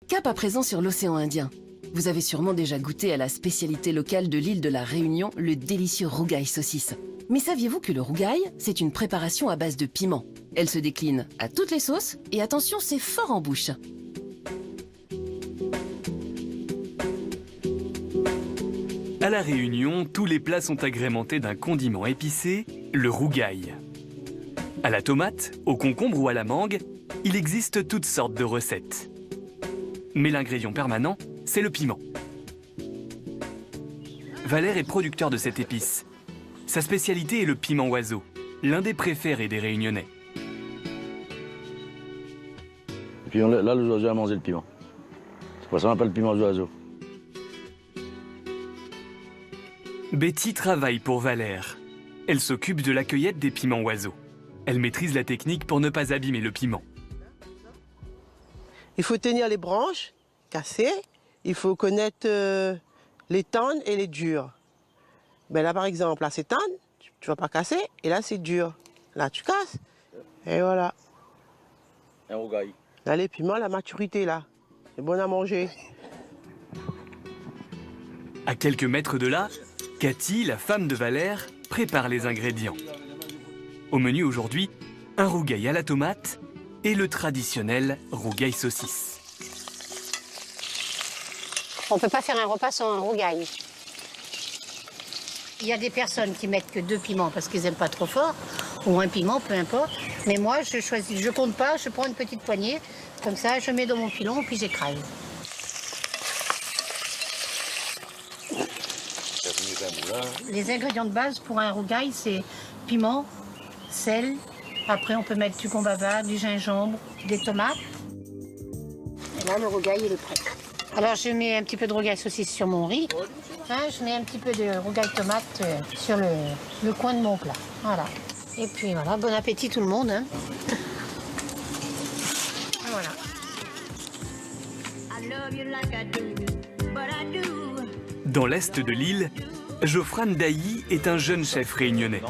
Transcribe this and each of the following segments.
Cap à présent sur l'océan Indien. Vous avez sûrement déjà goûté à la spécialité locale de l'île de la Réunion, le délicieux rougail saucisse. Mais saviez-vous que le rougail, c'est une préparation à base de piment? Elle se décline à toutes les sauces et attention, c'est fort en bouche. À La Réunion, tous les plats sont agrémentés d'un condiment épicé, le rougail. À la tomate, au concombre ou à la mangue, il existe toutes sortes de recettes. Mais l'ingrédient permanent, c'est le piment. Valère est producteur de cette épice. Sa spécialité est le piment oiseau, l'un des préférés des Réunionnais. Et puis là, les oiseaux ont mangé le piment. C'est pour ça qu'on appelle le piment aux oiseaux. Betty travaille pour Valère. Elle s'occupe de la cueillette des piments oiseaux. Elle maîtrise la technique pour ne pas abîmer le piment. Il faut tenir les branches cassées. Il faut connaître les tendres et les durs. Ben là, par exemple, là, c'est tendre, tu ne vas pas casser. Et là, c'est dur. Là, tu casses. Et voilà. Un rougail. Là, les piments, la maturité, là. C'est bon à manger. À quelques mètres de là, Cathy, la femme de Valère, prépare les ingrédients. Au menu aujourd'hui, un rougail à la tomate et le traditionnel rougail saucisse. On ne peut pas faire un repas sans un rougail. Il y a des personnes qui mettent que 2 piments parce qu'ils n'aiment pas trop fort, ou un piment, peu importe. Mais moi, je choisis, je compte pas, je prends une petite poignée, comme ça, je mets dans mon pilon, puis j'écrase. Les ingrédients de base pour un rougail, c'est piment, sel. Après, on peut mettre du combava, du gingembre, des tomates. Et là, le rougail, il est prêt. Alors, je mets un petit peu de rougail saucisse sur mon riz. Hein, je mets un petit peu de rougail tomate sur le coin de mon plat. Voilà. Et puis voilà, bon appétit tout le monde. Hein. Voilà. Dans l'est de l'île, Geoffrane Dailly est un jeune chef réunionnais.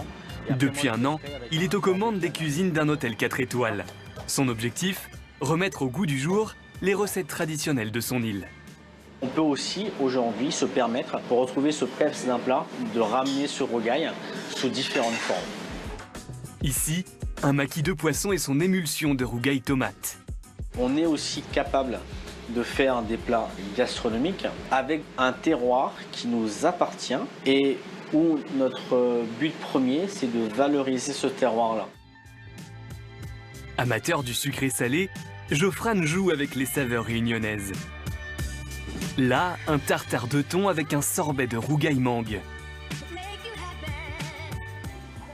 Depuis un an, il est aux commandes des cuisines d'un hôtel 4 étoiles. Son objectif, remettre au goût du jour les recettes traditionnelles de son île. On peut aussi aujourd'hui se permettre, pour retrouver ce peps d'un plat, de ramener ce rougail sous différentes formes. Ici, un maquis de poisson et son émulsion de rougail tomate. On est aussi capable de faire des plats gastronomiques avec un terroir qui nous appartient et où notre but premier, c'est de valoriser ce terroir-là. Amateur du sucré salé, Geoffrane joue avec les saveurs réunionnaises. Là, un tartare de thon avec un sorbet de rougail mangue.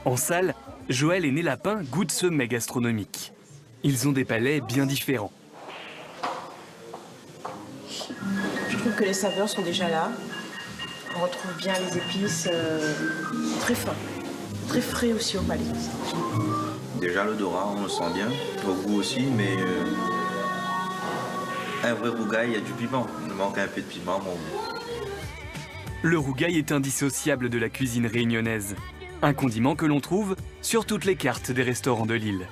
En salle, Joël et Né Lapin goûtent ce mets gastronomique. Ils ont des palais bien différents. Je trouve que les saveurs sont déjà là. On retrouve bien les épices, très fin, très frais aussi au palais. Déjà l'odorat, on le sent bien, au goût aussi, mais un vrai rougail, il y a du piment. Il manque un peu de piment, mon goût. Le rougail est indissociable de la cuisine réunionnaise. Un condiment que l'on trouve sur toutes les cartes des restaurants de l'île.